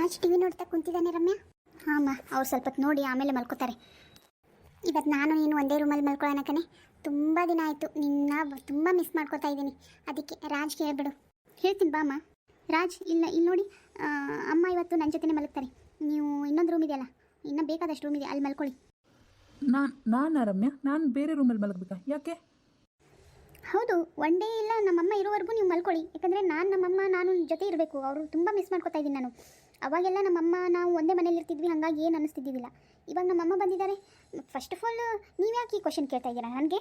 Raj TV ನೋಡ್ತಾ ಕುಂತಿದ್ದಾನೆ ರಮ್ಯಾ. ಹಾಂ ಅಮ್ಮ, ಅವ್ರು ಸ್ವಲ್ಪ ಹೊತ್ತು ನೋಡಿ ಆಮೇಲೆ ಮಲ್ಕೋತಾರೆ. ಇವತ್ತು ನಾನು ನೀನು ಒಂದೇ ರೂಮಲ್ಲಿ ಮಲ್ಕೊಳ್ಳೋಣ ಕಣೆ. ತುಂಬ ದಿನ ಆಯಿತು, ನಿನ್ನ ತುಂಬ ಮಿಸ್ ಮಾಡ್ಕೋತಾ ಇದ್ದೀನಿ. ಅದಕ್ಕೆ ರಾಜ್ಗೆ ಹೇಳ್ಬಿಡು. ಹೇಳ್ತೀನಿ ಬಾ ಅಮ್ಮ. ರಾಜ್ ಇಲ್ಲಿ ನೋಡಿ, ಅಮ್ಮ ಇವತ್ತು ನನ್ನ ಜೊತೆನೇ ಮಲಗ್ತಾರೆ. ನೀವು ಇನ್ನೊಂದು ರೂಮ್ ಇದೆಯಲ್ಲ, ಇನ್ನೂ ಬೇಕಾದಷ್ಟು ರೂಮ್ ಇದೆ, ಅಲ್ಲಿ ಮಲ್ಕೊಳ್ಳಿ. ನಾನು ರಮ್ಯಾ, ನಾನು ಬೇರೆ ರೂಮಲ್ಲಿ ಮಲಗಬೇಕಾ? ಯಾಕೆ? ಹೌದು, ಒನ್ ಡೇ ಇಲ್ಲ ನಮ್ಮಮ್ಮ ಇರೋವರೆಗೂ ನೀವು ಮಲ್ಕೊಳ್ಳಿ. ಯಾಕಂದರೆ ನಮ್ಮಮ್ಮ ನಾನು ಜೊತೆ ಇರಬೇಕು. ಅವರು ತುಂಬ ಮಿಸ್ ಮಾಡ್ಕೋತಾ ಇದ್ದೀನಿ ನಾನು. ಅವಾಗೆಲ್ಲ ನಮ್ಮಮ್ಮ ನಾವು ಒಂದೇ ಮನೇಲಿ ಇರ್ತಿದ್ವಿ, ಹಾಗಾಗಿ ಏನು ಅನ್ನಿಸ್ತಿದ್ದಿಲ್ಲ. ಇವಾಗ ನಮ್ಮಮ್ಮ ಬಂದಿದ್ದಾರೆ. ಫಸ್ಟ್ ಆಫ್ ಆಲ್ ನೀವು ಯಾಕೆ ಈ ಕ್ವಶನ್ ಕೇಳ್ತಾ ಇದ್ದೀರಾ ನನಗೆ?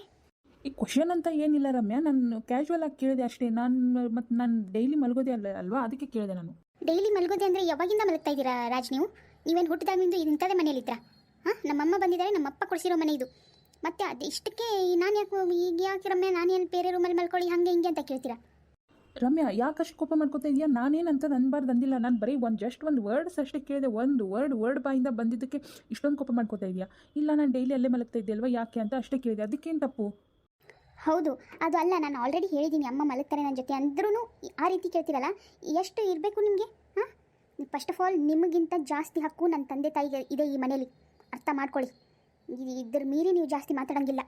ಈ ಕ್ವಶನ್ ಅಂತ ಏನಿಲ್ಲ ರಮ್ಯಾ, ನಾನು ಕ್ಯಾಶುವಲ್ ಆಗಿ ಕೇಳಿದೆ ಅಷ್ಟೇ. ನಾನು ಡೈಲಿ ಮಲಗೋದೇ ಅಲ್ವಾ, ಅದಕ್ಕೆ ಕೇಳಿದೆ ನಾನು. ಡೈಲಿ ಮಲಗೋದೆ ಅಂದರೆ ಯಾವಾಗಿಂದ ಮಲಗ್ತಾ ಇದ್ದೀರಾ ರಾಜ್? ನೀವೇನು ಹುಟ್ಟಿದಾಗಿಂದ ಇಂಥದೇ ಮನೇಲಿದ್ರಾ? ಹಾಂ, ನಮ್ಮಮ್ಮ ಬಂದಿದ್ದಾರೆ, ನಮ್ಮಪ್ಪ ಕೊಡಿಸಿರೋ ಮನೆ ಇದು. ಮತ್ತೆ ಅದು ಇಷ್ಟಕ್ಕೆ ನಾನು ಯಾಕೆ ರಮ್ಯಾ, ನಾನೇನು ಬೇರೆ ರೂಮಲ್ಲಿ ಮಲ್ಕೊಳ್ಳಿ ಹಾಗೆ ಹಿಂಗೆ ಅಂತ ಕೇಳ್ತೀರಾ? ರಮ್ಯಾ, ಯಾಕಷ್ಟು ಕೋಪ ಮಾಡ್ಕೋತಾ ಇದೆಯಾ? ನಾನೇನಂತ ಅನ್ಬಾರ್ದು ಅಂದಿಲ್ಲ. ನಾನು ಬರೀ ಜಸ್ಟ್ ಒಂದು ವರ್ಡ್ಸ್ ಅಷ್ಟೇ ಕೇಳಿದೆ. ಒಂದು ವರ್ಡ್ ಬಾಯಿಂದ ಬಂದಿದ್ದಕ್ಕೆ ಇಷ್ಟೊಂದು ಕೋಪ ಮಾಡ್ಕೋತಾ ಇದೆಯಾ? ಇಲ್ಲ, ನಾನು ಡೈಲಿ ಅಲ್ಲೇ ಮಲಗ್ತಾ ಇದ್ದೆ ಅಲ್ವಾ, ಯಾಕೆ ಅಂತ ಅಷ್ಟೇ ಕೇಳಿದೆ. ಅದಕ್ಕೇನು ತಪ್ಪು? ಹೌದು, ಅದು ಅಲ್ಲ, ನಾನು ಆಲ್ರೆಡಿ ಹೇಳಿದ್ದೀನಿ ಅಮ್ಮ ಮಲಗ್ತಾರೆ ನನ್ನ ಜೊತೆ. ಅಂದ್ರೂ ಆ ರೀತಿ ಕೇಳ್ತೀರಲ್ಲ, ಎಷ್ಟು ಇರಬೇಕು ನಿಮಗೆ? ಹಾಂ, ಫಸ್ಟ್ ಆಫ್ ಆಲ್ ನಿಮಗಿಂತ ಜಾಸ್ತಿ ಹಕ್ಕು ನನ್ನ ತಂದೆ ತಾಯಿಗೆ ಇದೆ ಈ ಮನೇಲಿ, ಅರ್ಥ ಮಾಡ್ಕೊಳ್ಳಿ. ಇದ್ರ ಮೀರಿ ನೀವು ಜಾಸ್ತಿ ಮಾತಾಡೋಂಗಿಲ್ಲ.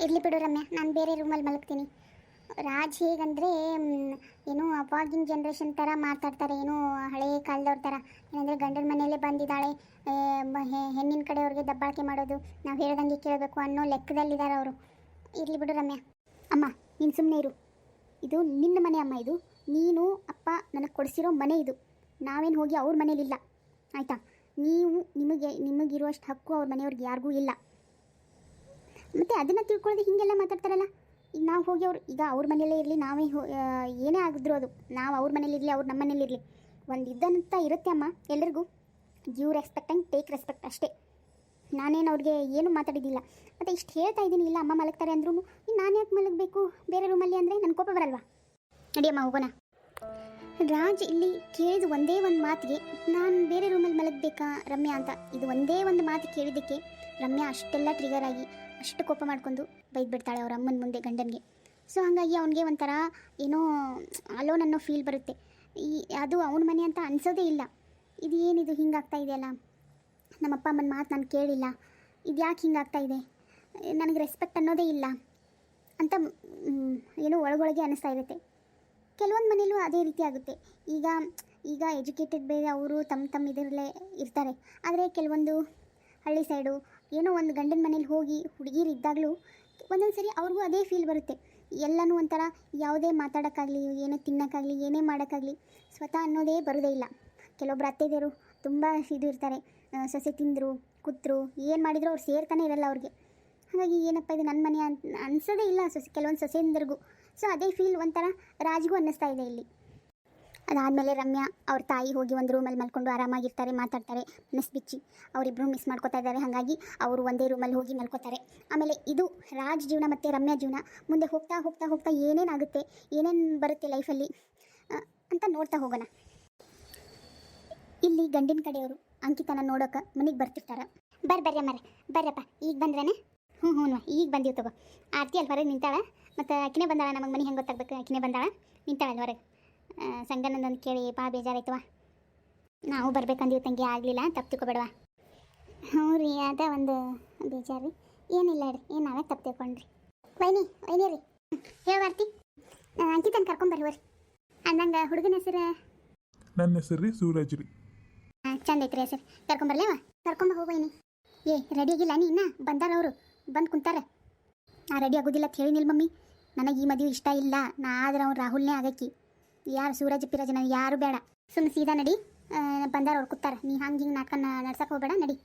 ಇರಲಿ ಬಿಡು ರಮ್ಯಾ, ನಾನು ಬೇರೆ ರೂಮಲ್ಲಿ ಮಲಗ್ತೀನಿ. ರಾಜ್ ಹೇಗಂದರೆ ಏನೋ ಅವಾಗಿನ ಜನ್ರೇಷನ್ ಥರ ಮಾತಾಡ್ತಾರೆ, ಏನೋ ಹಳೆ ಕಾಲದವ್ರ ಥರ. ಏನಂದರೆ ಗಂಡನ ಮನೆಯಲ್ಲೇ ಬಂದಿದ್ದಾಳೆ, ಹೆಣ್ಣಿನ ಕಡೆಯವ್ರಿಗೆ ದಬ್ಬಾಳಿಕೆ ಮಾಡೋದು, ನಾವು ಹೇಳ್ದಂಗೆ ಕೇಳಬೇಕು ಅನ್ನೋ ಲೆಕ್ಕದಲ್ಲಿದ್ದಾರೆ ಅವರು. ಇರಲಿ ಬಿಡು ರಮ್ಯಾ. ಅಮ್ಮ, ನೀನು ಸುಮ್ಮನೆ ಇರು. ಇದು ನಿನ್ನ ಮನೆ ಅಮ್ಮ, ಇದು ನೀನು ಅಪ್ಪ ನನಗೆ ಕೊಡಿಸಿರೋ ಮನೆ ಇದು. ನಾವೇನು ಹೋಗಿ ಅವ್ರ ಮನೇಲಿಲ್ಲ, ಆಯಿತಾ? ನಿಮಗಿರುವಷ್ಟು ಹಕ್ಕು ಅವ್ರ ಮನೆಯವ್ರಿಗೆ ಯಾರಿಗೂ ಇಲ್ಲ. ಮತ್ತು ಅದನ್ನು ತಿಳ್ಕೊಳ್ಳೋದು ಹೀಗೆಲ್ಲ ಮಾತಾಡ್ತಾರಲ್ಲ. ಈಗ ನಾವು ಹೋಗಿ ಈಗ ಅವ್ರ ಮನೆಯಲ್ಲೇ ಇರಲಿ, ನಾವೇ ಏನೇ ಆಗಿದ್ರು ಅದು, ನಾವು ಅವ್ರ ಮನೇಲಿರಲಿ, ಅವ್ರು ನಮ್ಮ ಮನೇಲಿರಲಿ, ಒಂದು ಇದ್ದಂತ ಇರುತ್ತೆ ಅಮ್ಮ ಎಲ್ರಿಗೂ. Give respect and take respect ಅಷ್ಟೇ. ನಾನೇನು ಅವ್ರಿಗೆ ಏನೂ ಮಾತಾಡಿದ್ದಿಲ್ಲ. ಮತ್ತು ಇಷ್ಟು ಹೇಳ್ತಾ ಇದ್ದೀನಿ, ಇಲ್ಲ ಅಮ್ಮ ಮಲಗ್ತಾರೆ ಅಂದ್ರೂ ನಾನು ಯಾಕೆ ಮಲಗಬೇಕು ಬೇರೆ ರೂಮಲ್ಲಿ ಅಂದರೆ ನನ್ನ ಕೋಪ ಬರಲ್ವಾ? ನಡಿಯಮ್ಮ ಹೋಗೋಣ. ರಾಜ್ ಇಲ್ಲಿ ಕೇಳಿದ ಒಂದೇ ಒಂದು ಮಾತಿಗೆ ನಾನು ಬೇರೆ ರೂಮಲ್ಲಿ ಮಲಗಬೇಕಾ ರಮ್ಯಾ ಅಂತ, ಇದು ಒಂದೇ ಒಂದು ಮಾತು ಕೇಳಿದ್ದಕ್ಕೆ ರಮ್ಯಾ ಅಷ್ಟೆಲ್ಲ ಟ್ರಿಗರ್ ಆಗಿ ಅಷ್ಟು ಕೋಪ ಮಾಡ್ಕೊಂಡು ಬೈದ್ಬಿಡ್ತಾಳೆ ಅವ್ರ ಅಮ್ಮನ ಮುಂದೆ, ಗಂಡನಿಗೆ. ಸೊ ಹಾಗಾಗಿ ಅವನಿಗೆ ಒಂಥರ ಏನೋ ಅಲೋನ್ ಅನ್ನೋ ಫೀಲ್ ಬರುತ್ತೆ. ಅದು ಅವನ ಮನೆ ಅಂತ ಅನಿಸೋದೇ ಇಲ್ಲ. ಇದು ಏನಿದು ಹಿಂಗಾಗ್ತಾ ಇದೆಯಲ್ಲ, ನಮ್ಮಪ್ಪ ಅಮ್ಮನ ಮಾತು ನಾನು ಕೇಳಿಲ್ಲ, ಇದು ಯಾಕೆ ಹಿಂಗಾಗ್ತಾ ಇದೆ, ನನಗೆ ರೆಸ್ಪೆಕ್ಟ್ ಅನ್ನೋದೇ ಇಲ್ಲ ಅಂತ ಏನೋ ಒಳಗೊಳಗೆ ಅನ್ನಿಸ್ತಾ ಇರುತ್ತೆ. ಕೆಲವೊಂದು ಮನೇಲೂ ಅದೇ ರೀತಿ ಆಗುತ್ತೆ. ಈಗ ಎಜುಕೇಟೆಡ್ ಬೇರೆ, ಅವರು ತಮ್ಮ ಇದರಲ್ಲೇ ಇರ್ತಾರೆ. ಆದರೆ ಕೆಲವೊಂದು ಹಳ್ಳಿ ಸೈಡು ಏನೋ ಒಂದು ಗಂಡನ ಮನೇಲಿ ಹೋಗಿ ಹುಡುಗಿರು ಇದ್ದಾಗಲೂ ಒಂದೊಂದು ಸರಿ ಅವ್ರಿಗೂ ಅದೇ ಫೀಲ್ ಬರುತ್ತೆ. ಎಲ್ಲನೂ ಒಂಥರ ಯಾವುದೇ ಮಾತಾಡೋಕ್ಕಾಗಲಿ, ಏನೇ ತಿನ್ನೋಕ್ಕಾಗಲಿ, ಏನೇ ಮಾಡೋಕ್ಕಾಗಲಿ ಸ್ವತಃ ಅನ್ನೋದೇ ಬರೋದೇ ಇಲ್ಲ. ಕೆಲವೊಬ್ರು ಅತ್ತೆದೇರು ತುಂಬ ಇದು ಇರ್ತಾರೆ, ಸೊಸೆ ತಿಂದರು ಕೂತ್ರು ಏನು ಮಾಡಿದ್ರು ಅವ್ರು ಸೇರ್ತಾನೆ ಇರಲ್ಲ ಅವ್ರಿಗೆ. ಹಾಗಾಗಿ ಏನಪ್ಪ ಇದು ನನ್ನ ಮನೆ ಅಂತ ಅನಿಸೋದೇ ಇಲ್ಲ ಕೆಲವೊಂದು ಸೊಸೆಂದ್ರಿಗೂ. ಸೊ ಅದೇ ಫೀಲ್ ಒಂಥರ ರಾಜ್ಗೂ ಅನ್ನಿಸ್ತಾ ಇದೆ ಇಲ್ಲಿ. ಅದಾದಮೇಲೆ ರಮ್ಯಾ ಅವ್ರ ತಾಯಿ ಹೋಗಿ ಒಂದು ರೂಮಲ್ಲಿ ಮಲ್ಕೊಂಡು ಆರಾಮಾಗಿರ್ತಾರೆ, ಮಾತಾಡ್ತಾರೆ, ಮನಸ್ಸು ಬಿಚ್ಚಿ. ಅವರಿಬ್ಬರು ಮಿಸ್ ಮಾಡ್ಕೋತಾ ಇದ್ದಾರೆ, ಹಾಗಾಗಿ ಅವರು ಒಂದೇ ರೂಮಲ್ಲಿ ಹೋಗಿ ಮಲ್ಕೋತಾರೆ. ಆಮೇಲೆ ಇದು ರಾಜ್ ಜೀವನ ಮತ್ತು ರಮ್ಯಾ ಜೀವನ ಮುಂದೆ ಹೋಗ್ತಾ ಹೋಗ್ತಾ ಹೋಗ್ತಾ ಏನೇನಾಗುತ್ತೆ, ಏನೇನು ಬರುತ್ತೆ ಲೈಫಲ್ಲಿ ಅಂತ ನೋಡ್ತಾ ಹೋಗೋಣ. ಇಲ್ಲಿ ಗಂಡಿನ ಕಡೆಯವರು ಅಂಕಿತನ ನೋಡೋಕೆ ಮನೆಗೆ ಬರ್ತಿರ್ತಾರೆ. ಬರ್ರಿ ಅಮ್ಮರೆ, ಬರ್ರಪ್ಪ, ಈಗ ಬಂದ್ರೇನೆ? ಹ್ಞೂ ಈಗ ಬಂದೀವಿ ತಗೋ. ಆರ್ತಿ ಅಲ್ಲಿ ಹೊರಗೆ ನಿಂತಾಳ, ಮತ್ತು ಅಕ್ಕಿನೇ ಬಂದಾಳ. ನಮಗೆ ಮನೆ ಹೆಂಗೆ ಗೊತ್ತಾಗಬೇಕು, ಅಕ್ಕಿನೇ ಬಂದಾಳ, ನಿಂತಾಳ ಅಲ್ಲಿ ಹೊರಗೆ. ಸಂಗನಂದೊಂದು ಕೇಳಿ ಬಾ ಬೇಜಾರಾಯ್ತವ, ನಾವು ಬರ್ಬೇಕಂದೀವಿ ತಂಗಿ, ಆಗಲಿಲ್ಲ, ತಪ್ಪು ತಿಳ್ಕೊಬೇಡವಾ? ಹ್ಞೂ ರೀ, ಅದ ಒಂದು ಬೇಜಾರು ರೀ. ಏನಿಲ್ಲ ರೀ, ಏನು ನಾವೇ ತಪ್ಪು ತಿಳ್ಕೊಂಡ್ರಿ. ವೈನಿ ರೀ, ಹೇಳು ಆರ್ತಿ, ಅಂಕಿತನ ಕರ್ಕೊಂಬರ್ರಿ ಬರ್ರಿ. ಅಂದಂಗೆ ಹುಡುಗನ ಹೆಸರು? ನನ್ನ ಹೆಸರು ರೀ ಸೂರಜ್ ರೀ. ಚಂದ ಐತ್ರಿ ಹೆಸರು, ಕರ್ಕೊಂಬರ್ಲೇವ? ಕರ್ಕೊಂಬ ಹೋಗ್ವೈನಿ. ರೆಡಿ ಆಗಿಲ್ಲ ನೀ? ಇನ್ನ ಬಂದಾರ ಅವರು, ಬಂದು ಕುಂತಾರೆ. ನಾ ರೆಡಿ ಆಗೋದಿಲ್ಲ ಅಂತ ಹೇಳಿನಿಲ್ಲ ಮಮ್ಮಿ, ನನಗೆ ಈ ಮದುವೆ ಇಷ್ಟ ಇಲ್ಲ. ನಾ ಆದ್ರೆ ಅವ್ನು ರಾಹುಲ್ನೇ ಆಗಕ್ಕಿ, ಯಾರು ಸೂರಜ್ ಪಿರಾಜ್ ನನಗೆ ಯಾರು ಬೇಡ. ಸುಮ್ಮನೆ ಸೀದಾ ನಡಿ, ಬಂದಾರ ಅವ್ರು ಕೂತಾರ. ನೀ ಹಂಗೆ ಹಿಂಗೆ ನಾಟಕ ನಡ್ಸಕ್ಕೆ ಹೋಗಬೇಡ, ನಡಿ.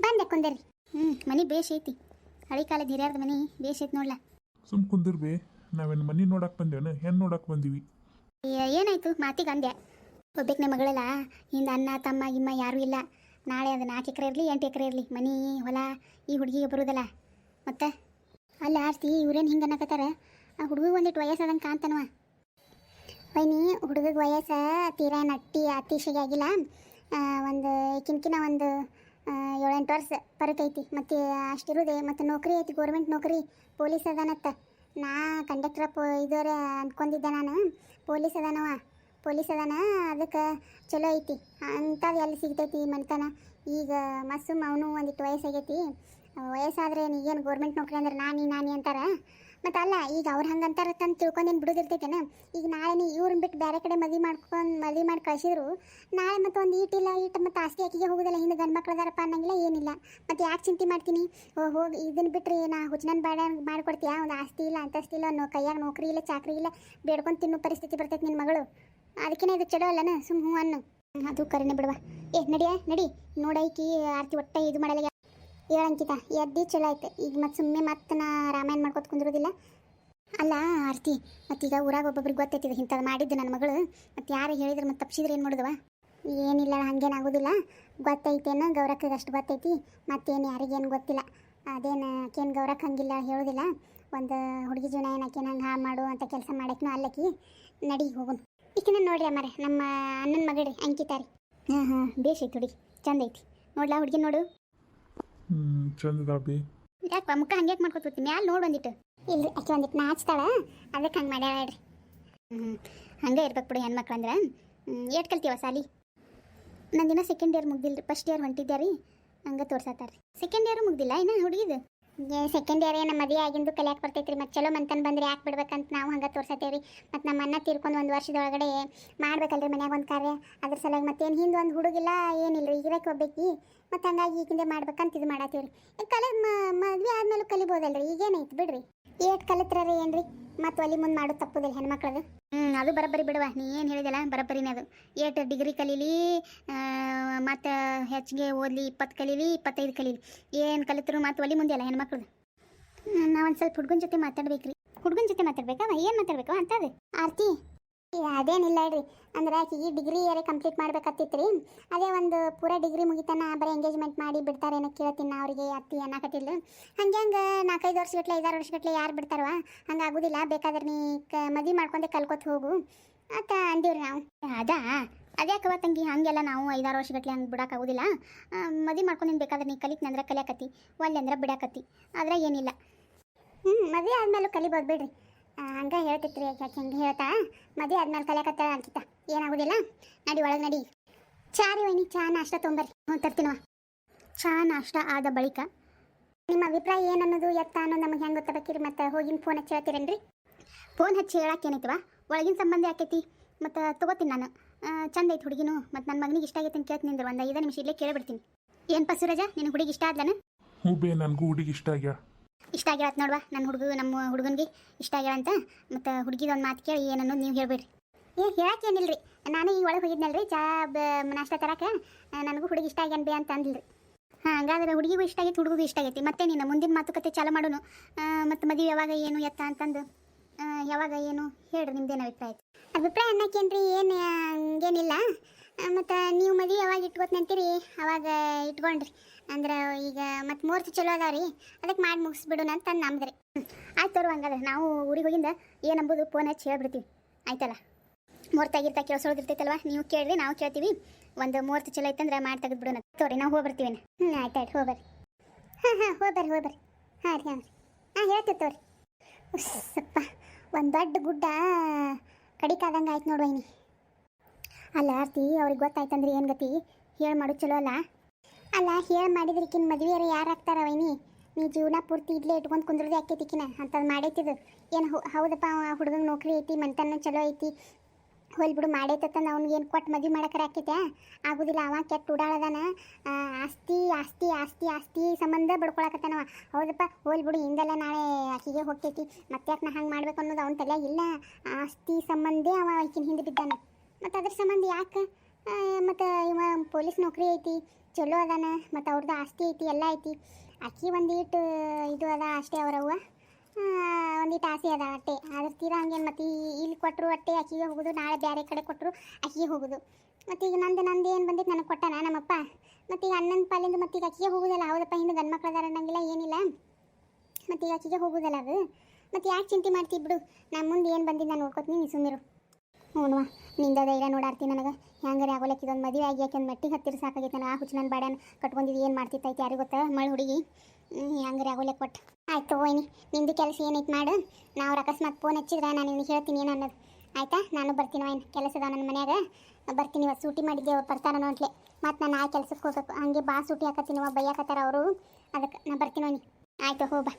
ಬಂದೆ ಕುಂದೇರಿ. ಮನೆ ಬೇಷ್ ಐತಿ, ಹಳಿ ಕಾಲದ ಹಿರಿಯರ್ದ ಮನೆ ಬೇಷ್ ಐತಿ ನೋಡ್ಲ. ಸುಮ್ ಕುಂದಿರ್ಬೇ, ನಾವೇನು ಮನೆ ನೋಡಕ್ಕೆ ಬಂದೇವನ, ಹೆಣ್ಣು ನೋಡಕ್ಕೆ ಬಂದೀವಿ. ಏನಾಯ್ತು ಮಾತಿಗೆ ಅಂದೆ? ಒಬ್ಬಕ್ಕೆ ಮಗಳಲ್ಲ, ಹಿಂದೆ ಅಣ್ಣ ತಮ್ಮ ಗಿಮ್ಮ ಯಾರೂ ಇಲ್ಲ. ನಾಳೆ ಅದು 4 ಎಕರೆ ಇರಲಿ 8 ಎಕರೆ ಇರಲಿ, ಮನೆ ಹೊಲ ಈ ಹುಡುಗಿಗೆ ಬರೋದಲ್ಲ. ಮತ್ತೆ ಅಲ್ಲ ಆರ್ತಿ, ಇವ್ರೇನು ಹಿಂಗೆ ಅನ್ನಕತ್ತಾರ? ಆ ಹುಡುಗಿಗೆ ಒಂದಿಟ್ಟು ವಯಸ್ಸಾದಂಗೆ ಕಾಣ್ತಾನವ. ವೈನಿ, ಹುಡುಗಿಗೆ ವಯಸ್ಸು ತೀರಾ ಅತಿಶಯ ಆಗಿಲ್ಲ. ಒಂದು ಕಿನ್ಕಿನ ಒಂದು 7-8 ವರ್ಷ ಬರಕೈತಿ. ಮತ್ತು ಅಷ್ಟಿರೋದೆ. ಮತ್ತು ನೌಕರಿ ಐತಿ, ಗೌರ್ಮೆಂಟ್ ನೌಕರಿ, ಪೊಲೀಸ್ ಅದಾನತ್ತ. ನಾ ಕಂಡಕ್ಟರ್ ಇದರ ಅಂದ್ಕೊಂಡಿದ್ದೆ, ನಾನು ಪೊಲೀಸ್ ಅದಾನವ. ಪೊಲೀಸ್ ಅದಾನ, ಅದಕ್ಕೆ ಚಲೋ ಐತಿ. ಅಂಥದ್ದು ಎಲ್ಲಿ ಸಿಗ್ತೈತಿ ಮನ್ತನ. ಈಗ ಮಸ್ಸುಮ್ ಅವನು ಒಂದಿಟ್ಟು ವಯಸ್ಸಾಗೈತಿ. ವಯಸ್ಸಾದ್ರೆ ಈಗೇನು ಗೌರ್ಮೆಂಟ್ ನೌಕರಿ ಅಂದ್ರೆ ನಾನಿ ಅಂತಾರೆ. ಮತ್ತು ಅಲ್ಲ, ಈಗ ಅವ್ರು ಹಂಗೆ ಅಂತಾರೆ ತಂದು ತಿಳ್ಕೊಂಡೇನು ಬಿಡೋದಿರ್ತೈತೇನ. ಈಗ ನಾಳೆ ಇವ್ರನ್ನ ಬಿಟ್ಟು ಬೇರೆ ಕಡೆ ಮದುವೆ ಮಾಡಿ ಕಳಿಸಿದ್ರು ನಾಳೆ ಮತ್ತು ಒಂದು ಈಟು ಮತ್ತು ಆಸ್ತಿ ಆಕಿಗೆ ಹೋಗೋದಿಲ್ಲ. ಹಿಂದೆ ಗಂಡು ಮಕ್ಳು ಅದಾರಪ್ಪ ಅನ್ನಂಗಿಲ್ಲ, ಏನಿಲ್ಲ. ಮತ್ತು ಯಾಕೆ ಚಿಂತೆ ಮಾಡ್ತೀನಿ? ಹೋಗಿ ಇದನ್ನು ಬಿಟ್ಟರೆ ನಾ ಹುಚ್ಚನನ್ ಬೇಡ ಮಾಡಿಕೊಡ್ತೀಯಾ? ಒಂದು ಆಸ್ತಿ ಇಲ್ಲ, ಅಂತಸ್ತಿಲ್ಲ, ಕೈಯಾಗ ನೌಕರಿ ಇಲ್ಲ, ಚಾಕ್ರಿ ಇಲ್ಲ, ಬೇಡ್ಕೊಂಡು ತಿನ್ನೋ ಪರಿಸ್ಥಿತಿ ಬರ್ತೈತೆ ನಿನ್ನ ಮಗಳು. ಅದಕ್ಕೇನೆ ಇದು ಚಲೋ ಅಲ್ಲನ, ಸುಮ್ಮ ಹ್ಞೂ ಅನ್ನು. ಅದು ಕರೆನೆ ಬಿಡುವ. ನಡಿ ನೋಡೈಕಿ ಆರ್ತಿ ಒಟ್ಟೆ ಇದು ಮಾಡಲ್ಲ. ಹೇಳಂಕಿತ ಎದ್ದಿ ಚಲೋ ಆಯ್ತು. ಈಗ ಮತ್ತು ಸುಮ್ಮನೆ ಮತ್ತೆ ನಾ ರಾಮಾಯಣ ಮಾಡ್ಕೊತ ಕುಂದಿರೋದಿಲ್ಲ. ಅಲ್ಲ ಆರ್ತಿ, ಮತ್ತೀಗ ಊರಾಗ ಒಬ್ಬೊಬ್ರಿಗೆ ಗೊತ್ತೈತಿದೆ ಇಂಥದ್ದು ಮಾಡಿದ್ದು ನನ್ನ ಮಗಳು. ಮತ್ತು ಯಾರು ಹೇಳಿದ್ರೆ ಮತ್ತು ತಪ್ಪಿಸಿದ್ರೆ ಏನು ಮಾಡೋದವ? ಏನಿಲ್ಲ, ಹಂಗೇನಾಗೋದಿಲ್ಲ. ಗೊತ್ತೈತೇನು ಗೌರಕ್ಕಗೆ ಅಷ್ಟು ಗೊತ್ತೈತಿ. ಮತ್ತೇನು ಯಾರಿಗೇನು ಗೊತ್ತಿಲ್ಲ. ಅದೇನು ಆಕೇನು ಗೌರಕ್ಕೆ ಹಂಗಿಲ್ಲ ಹೇಳೋದಿಲ್ಲ. ಒಂದು ಹುಡುಗಿ ಜೀವನ ಏನು ಆಕೇನು ಹಂಗೆ ಹಾಳು ಮಾಡು ಅಂತ ಕೆಲಸ ಮಾಡಕ್ಕೂ ಅಲ್ಲಕ್ಕಿ. ನಡಿ ಹೋಗೋಣ. ಈಕಿನ ನೋಡ್ರಿ ಅಮ್ಮಾರೆ, ನಮ್ಮ ಅಣ್ಣನ ಮಗಳ್ರಿ ಅಂಕಿತಾ ರೀ. ಹಾಂ ಬೇಷ್ ಐತಿ ಹುಡುಗಿ, ಚಂದ ಐತಿ. ನೋಡ್ಲಾ ಹುಡುಗಿ ನೋಡು. ಚಂದದ ಬಿ. ಯಾಕೆ ಮುಖ ಹಂಗೆ ಮಾಡ್ಕೊತೀವಿ? ಮ್ಯಾಲೆ ನೋಡಿ ಒಂದಿಟ್ಟು. ಇಲ್ರಿ ಆಕೆ ಒಂದಿಟ್ಟು ನಾಚ್ತಾಳ, ಅದಕ್ಕೆ ಹಂಗೆ ಮಾಡ್ಯಾಳ ಹೇಳ್ರಿ. ಹಂಗೆ ಇರ್ಬೇಕು ಬಿಡಿ ಹೆಣ್ಮಕ್ಳು ಅಂದ್ರೆ. ಏಟ್ ಕಲ್ತೀವ ಸಾಲಿ? ನಂದಿನ ಸೆಕೆಂಡ್ ಇಯರ್ ಮುಗ್ದಿಲ್ಲ ರೀ, ಫಸ್ಟ್ ಇಯರ್ ಹೊಂಟಿದ್ದೆ ರೀ. ಹಂಗೆ ತೋರ್ಸತ್ತಾರ ರೀ. ಸೆಕೆಂಡ್ ಇಯರ್ ಮುಗ್ದಿಲ್ಲ ಇನ್ನು ಹುಡುಗಿದು. ಸೆಕೆಂಡ್ ಇಯರ್ ನಮ್ಮ ಮದುವೆ ಆಗಿಂದು ಕಲಿಯಾಕೆ ಬರ್ತೈತೆ ರೀ. ಮತ್ತು ಚಲೋ ಮಂತನ್ ಬಂದ್ರೆ ಯಾಕೆ ಬಿಡ್ಬೇಕಂತ ನಾವು ಹಂಗೆ ತೋರ್ಸತ್ತೇವೆ ರೀ. ಮತ್ತು ನಮ್ಮ ಅಣ್ಣ ತೀರ್ಕೊಂಡು 1 ವರ್ಷದೊಳಗಡೆ ಮಾಡ್ಬೇಕಲ್ರಿ ಮನ್ಯಾಗ ಒಂದು ಕಾರ್ಯ. ಅದ್ರ ಸಲುವಾಗಿ ಮತ್ತೇನು ಹಿಂದೆ ಒಂದು ಹುಡುಗಿಲ್ಲ ಏನಿಲ್ಲ ರೀ, ಇರಕ್ಕೆ ಹೋಗ್ಬೇಕು. ಮತ್ತು ಹಂಗಾಗಿ ಈಗಿಂದೆ ಮಾಡ್ಬೇಕಂತ ಇದು ಮಾಡತ್ತೀವಿ ರೀ. ಮದುವೆ ಆದ್ಮೇಲೆ ಕಲಿಬೋದಲ್ರಿ, ಈಗೇನೈತೆ ಬಿಡ್ರಿ. ಏಟ್ ಕಲಿತ್ರರಿ ಏನ್ರಿ, ಮತ್ತು ಒಲಿ ಮುಂದೆ ಮಾಡೋದು ತಪ್ಪುದಿಲ್ಲ ಹೆಣ್ಮಕ್ಳದು. ಅದು ಬರಬ್ಬರಿ ಬಿಡುವ. ನೀ ಏನು ಹೇಳಿದಲ್ಲ ಬರಬ್ಬರಿನೇ ಅದು. ಏಟ್ ಡಿಗ್ರಿ ಕಲೀಲಿ, ಮತ್ತು ಹೆಚ್ಚಿಗೆ ಓದಲಿ, 20 ಕಲೀಲಿ, 25 ಕಲೀಲಿ, ಏನು ಕಲಿತರು ಮತ್ತು ಒಲಿ ಮುಂದೆ ಅಲ್ಲ ಹೆಣ್ಮಕ್ಳದು. ನಾವು ಒಂದು ಸ್ವಲ್ಪ ಹುಡುಗನ ಜೊತೆ ಮಾತಾಡ್ಬೇಕ್ರಿ. ಹುಡುಗನ ಜೊತೆ ಮಾತಾಡ್ಬೇಕಾ? ಏನು ಮಾತಾಡ್ಬೇಕು ಅಂತದು ಆರ್ತಿ? ಅದೇನಿಲ್ಲ ಹೇಳ್ರಿ, ಅಂದ್ರೆ ಆಕೆಗೆ ಡಿಗ್ರಿ ಯಾರೇ ಕಂಪ್ಲೀಟ್ ಮಾಡ್ಬೇಕತ್ತಿತ್ತು ರೀ. ಅದೇ ಒಂದು ಪೂರಾ ಡಿಗ್ರಿ ಮುಗಿತಾನ ಬರೀ ಎಂಗೇಜ್ಮೆಂಟ್ ಮಾಡಿ ಬಿಡ್ತಾರೇನೋ ಕೇಳ್ತೀನಿ ನಾ ಅವರಿಗೆ. ಅತ್ತಿ ಅನ್ನಕತ್ತಿಲ್ಲ. ಹಂಗೆ 4-5 ವರ್ಷಗಟ್ಲೆ 5-6 ವರ್ಷಗಟ್ಲೆ ಯಾರು ಬಿಡ್ತಾರವ? ಹಂಗೆ ಆಗೋದಿಲ್ಲ. ಬೇಕಾದ್ರೆ ನೀ ಮದುವೆ ಮಾಡ್ಕೊಂಡೆ ಕಲ್ಕೊತ ಹೋಗು ಅಂತ ಅಂದಿವ್ರಿ ನಾವು. ಅದ್ಯಾಕವ ತಂಗಿ ಹಂಗೆಲ್ಲ ನಾವು 5-6 ವರ್ಷಗಟ್ಲೆ ಹಂಗೆ ಬಿಡೋಕ್ಕಾಗೋದಿಲ್ಲ. ಮದುವೆ ಮಾಡ್ಕೊಂಡು ಬೇಕಾದ್ರೆ ನೀ ಕಲಿತೀನಿ ಅಂದ್ರೆ ಕಲಿಯಾಕತ್ತಿ, ಒಲ್ಲೆ ಅಂದ್ರೆ ಬಿಡಾಕತ್ತಿ. ಅದ್ರಾಗ ಏನಿಲ್ಲ. ಮದುವೆ ಆದ್ಮೇಲೂ ಕಲಿಬೋದು ಬಿಡ್ರಿ. ಹಂಗೆ ಹೇಳ್ತಿತ್ತು ರೀ ಯಾಕೆ ಹಂಗೆ ಹೇಳ್ತಾ. ಮದುವೆ ಆದ್ಮೇಲೆ ಕಲಿಯಾಕತ್ತ ಅಂಕಿತ ಏನಾಗೋದಿಲ್ಲ. ನಡಿ ಒಳಗೆ ನಡಿ. ಚಾ ರೀ ವೈನಿ, ಚಾ ನಾಷ್ಟ ತೊಗೊಂಬರ್ರಿ. ತರ್ತೀನವ. ಚಾ ನಾಷ್ಟ ಆದ ಬಳಿಕ ನಿಮ್ಮ ಅಭಿಪ್ರಾಯ ಏನನ್ನೋದು ಎತ್ತ ಅನ್ನೋದು ನಮಗೆ ಹೆಂಗೆ ಗೊತ್ತಾಗಬೇಕಿರಿ? ಮತ್ತು ಹೋಗಿನ ಫೋನ್ ಹಚ್ಚಿ ಹೇಳ್ತೀರೇನ್ರಿ? ಫೋನ್ ಹಚ್ಚಿ ಹೇಳಕ್ಕೆ ಏನೈತವ? ಒಳಗಿನ ಸಂಬಂಧ ಯಾಕೈತಿ? ಮತ್ತು ತೊಗೋತೀನಿ ನಾನು. ಚಂದ ಐತಿ ಹುಡುಗಿನು. ಮತ್ತು ನನ್ನ ಮಗನಿಗೆ ಇಷ್ಟ ಆಗೈತೆ ಅಂತ ಕೇಳ್ತೀನಿ ಅಂದ್ರೆ ಒಂದು 5 ನಿಮಿಷ ಇಲ್ಲೇ ಕೇಳಿಬಿಡ್ತೀನಿ. ಏನು ಪಸುರಜ, ನಿನ್ನ ಹುಡುಗಿ ಇಷ್ಟ ಆದ್ಲನ? ಹ್ಞೂ ಬೇ, ನನಗೂ ಹುಡುಗಿ ಇಷ್ಟ ಆಗ್ಯಾಳ. ಇಷ್ಟ ಆಗ್ಯಾಳತ್ ನೋಡುವ. ನಮ್ಮ ಹುಡುಗನಿಗೆ ಇಷ್ಟ ಆಗ್ಯಾಳ ಅಂತ. ಮತ್ತು ಹುಡುಗಿದ ಒಂದು ಮಾತು ಕೇಳಿ ಏನನ್ನೋದು ನೀವು ಹೇಳ್ಬೇಡ್ರಿ. ಹೇಳಕ್ಕೇನಿಲ್ಲ ರೀ. ನಾನು ಈಗ ಒಳಗೆ ಹೋಗಿದ್ನಲ್ರಿ ಚಾ ನಾಷ್ಟ ತರಕ್ಕೆ. ನನಗೂ ಹುಡುಗಿ ಇಷ್ಟ ಆಗ್ಯಾನ ಬೇ ಅಂತ ಅಂದಿಲ್ರಿ. ಹಂಗಾದ್ರೆ ಹುಡುಗಿಗೂ ಇಷ್ಟ ಆಗೈತಿ, ಹುಡುಗಿಗೂ ಇಷ್ಟ ಆಗೈತಿ. ಮತ್ತೆ ನೀನು ಮುಂದಿನ ಮಾತುಕತೆ ಚಾಲು ಮಾಡೋನು. ಮತ್ತು ಮದುವೆ ಯಾವಾಗ ಏನು ಎತ್ತ ಅಂತಂದು ಯಾವಾಗ ಏನು ಹೇಳ್ರಿ, ನಿಮ್ದೇನು ಅಭಿಪ್ರಾಯ ಐತಿ? ಅಭಿಪ್ರಾಯ ಅನ್ನಕ್ಕೇನ್ರಿ, ಏನು ಹಂಗೇನಿಲ್ಲ. ಮತ್ತು ನೀವು ಮದುವೆ ಯಾವಾಗ ಇಟ್ಕೋತೀನಿ ಅಂತೀರಿ ಅವಾಗ ಇಟ್ಕೊಂಡ್ರಿ ಅಂದ್ರೆ ಈಗ ಮತ್ತು ಮುಹೂರ್ತ ಚಲೋ ಅದಾವ ರೀ, ಅದಕ್ಕೆ ಮಾಡಿ ಮುಗಿಸ್ಬಿಡೋಣ ಅಂತ ನಮ್ದ್ರಿ. ಆಯ್ತು ತೋರು. ಹಂಗಾದ್ರೆ ನಾವು ಊರಿಗೆ ಹೋಗಿಂದ ಏನಂಬುದು ಫೋನ್ ಹಚ್ಚಿ ಹೇಳ್ಬಿಡ್ತೀವಿ, ಆಯ್ತಲ್ಲ? ಮುಹೂರ್ತ ಕೇಳಿಸೋದಿರ್ತೈತಲ್ವ, ನೀವು ಕೇಳಿರಿ ನಾವು ಕೇಳ್ತೀವಿ. ಒಂದು ಮುಹೂರ್ತ ಚಲೋ ಐತಂದ್ರೆ ಮಾಡಿ ತೆಗೆದ್ಬಿಡೋಣ ತೋರಿ, ನಾವು ಹೋಗ್ಬರ್ತೀವೇನು? ಆಯ್ತು ಹೋಗ್ಬರ್ರಿ. ಹೋಗ್ಬರ್ರಿ. ಹಾಂ ರೀ ಹೇಳ್ತೀವಿ ತೋರಿ. ಸ್ವಲ್ಪ ಒಂದು ದೊಡ್ಡ ಗುಡ್ಡ ಕಡಿಕಾದಂಗೆ ಆಯ್ತು ನೋಡು ವೈನಿ. ಅಲ್ಲ ಆರ್ತಿ, ಅವ್ರಿಗೆ ಗೊತ್ತಾಯ್ತಂದ್ರೆ ಏನು ಗತಿ? ಹೇಳಿ ಮಾಡೋದು ಚಲೋ ಅಲ್ಲ? ಹೇಳಿ ಮಾಡಿದ್ರಿಕಿನ್ ಮದುವೆಯರು ಯಾರು ಆಗ್ತಾರ ವೈನಿ? ನೀ ಜೀವನ ಪೂರ್ತಿ ಇಡ್ಲೇ ಇಟ್ಕೊಂಡು ಕುಂದ್ರದೇ ಆಕೈತಿಕಿನ ಅಂಥದ್ದು ಮಾಡೈತಿದು. ಏನು ಹೌದಪ್ಪ, ಹುಡುಗಂಗೆ ನೌಕರಿ ಐತಿ, ಮಂತನ ಚಲೋ ಐತಿ, ಹೋಲ್ಬಿಡು ಮಾಡೈತಂದು ಅವ್ನಿಗೆ ಏನು ಕೊಟ್ಟು ಮದುವೆ ಮಾಡಕ್ಕಾರ ಆಕೈತೆ? ಆಗೋದಿಲ್ಲ. ಅವ ಕೆಟ್ಟ ಉಡಾಳದಾನ. ಆಸ್ತಿ ಆಸ್ತಿ ಆಸ್ತಿ ಆಸ್ತಿ ಸಂಬಂಧ ಬಡ್ಕೊಳಕತ್ತಾನವ. ಹೌದಪ್ಪ, ಹೋಲ್ಬಿಡು, ಹಿಂದೆಲ್ಲ ನಾಳೆ ಆಕಿಗೆ ಹೋಗ್ತೈತಿ. ಮತ್ತೆ ಯಾಕೆ ನಾ ಹಂಗೆ ಮಾಡ್ಬೇಕು ಅನ್ನೋದು ಅವ್ನ ತಲೆ ಇಲ್ಲ. ಆಸ್ತಿ ಸಂಬಂಧೇ ಅವ ಆಕಿನ ಹಿಂದೆ ಬಿದ್ದಾನ. ಮತ್ತು ಅದ್ರ ಸಂಬಂಧ ಯಾಕೆ? ಮತ್ತು ಇವ ಪೊಲೀಸ್ ನೌಕರಿ ಐತಿ, ಚಲೋ ಅದಾನ, ಮತ್ತು ಅವ್ರದ್ದು ಆಸ್ತಿ ಐತಿ, ಎಲ್ಲ ಐತಿ. ಆಕಿ ಒಂದೀಟು ಇದು ಅದ ಅಷ್ಟೇ. ಅವರವ್ವ ಒಂದೀಟು ಆಸೆ ಅದ ಅಟ್ಟೆ. ಅದ್ರ ತೀರಾ ಹಂಗೇನು ಮತ್ತು ಇಲ್ಲಿ ಕೊಟ್ಟರು ಅಟ್ಟೆ ಆಕಿಗೆ ಹೋಗೋದು, ನಾಳೆ ಬೇರೆ ಕಡೆ ಕೊಟ್ಟರು ಆಕಿಗೆ ಹೋಗೋದು. ಮತ್ತು ಈಗ ನಂದು ಏನು ಬಂದಿತ್ತು ನನಗೆ ಕೊಟ್ಟಾನ ನಮ್ಮಪ್ಪ. ಮತ್ತು ಈಗ ಅಣ್ಣನ ಪಾಲಿಂದ ಮತ್ತು ಈಗ ಆಕಿಗೆ ಹೋಗೋದಲ್ಲ. ಹೌದಪ್ಪ, ಹಿಂದೆ ಗಂಡು ಮಕ್ಳು ಅದಾರ ಅನ್ನಂಗಿಲ್ಲ, ಏನಿಲ್ಲ. ಮತ್ತು ಈಗ ಆಕಿಗೆ ಹೋಗೋದಲ್ಲ ಅದು. ಮತ್ತು ಯಾಕೆ ಚಿಂತೆ ಮಾಡ್ತಿ ಬಿಡು, ನಾನು ಮುಂದೆ ಏನು ಬಂದಿದ್ದು ನಾನು ನೋಡ್ಕೊತೀನಿ, ನೀ ಸುಮ್ಮಿರು. ಹ್ಞೂ ನಿಂದ ಧೈರ್ಯ ನೋಡಾಡ್ತೀನಿ ನನಗೆ. ಹೆಂಗಾರೆ ಆಗೋಲಕ್ಕೆ ಇದೊಂದು ಮದುವೆ ಆಗಿ ಯಾಕೆ ಒಂದು ಮೆಟ್ಟಿಗೆ ಹತ್ತಿರ ಸಾಕಾಗೈತೆ. ನಾನು ಆ ಹುಚ್ಚು ನನ್ನ ಬಾಡ್ಯಾನ ಕಟ್ಕೊಂಡಿದ್ದು ಏನು ಮಾಡ್ತಿತ್ತೈತೆ ಯಾರಿಗೆ ಗೊತ್ತಾ? ಮಳೆ ಹುಡುಗಿ ಹೆಂಗಾರೆ ಆಗೋಲಕ್ಕೆ ಕೊಟ್ಟು. ಆಯ್ತು ಹೋಯ್ನಿ, ನಿಂದು ಕೆಲಸ ಏನೈತೆ ಮಾಡು. ನಾವು ಅಕಸ್ಮಾತ್ ಫೋನ್ ಹಚ್ಚಿದ್ರೆ ನಾನು ನಿನಗೆ ಹೇಳ್ತೀನಿ ಏನು ಅನ್ನೋದು. ಆಯ್ತಾ ನಾನು ಬರ್ತೀನಿ ಏನು ಕೆಲಸದ ನನ್ನ ಮನ್ಯಾಗ ಬರ್ತೀನಿ. ಇವತ್ತು ಸೂಟಿ ಮಾಡಿದ್ದೆ ಅವ್ರು ಬರ್ತಾರನೋ ಅಂತಲೇ ಮತ್ತು ನಾನು ಆ ಕೆಲಸಕ್ಕೆ ಹೋಗ್ಬೇಕು. ಹಂಗೆ ಬಾ ಸೂಟಿ ಹಾಕತ್ತೀನಿ ಬೈಯಾಕತ್ತಾರ ಅವರು, ಅದಕ್ಕೆ ನಾನು ಬರ್ತೀನಿ ಆಯ್ತು ಹೋಗ್ಬಾ.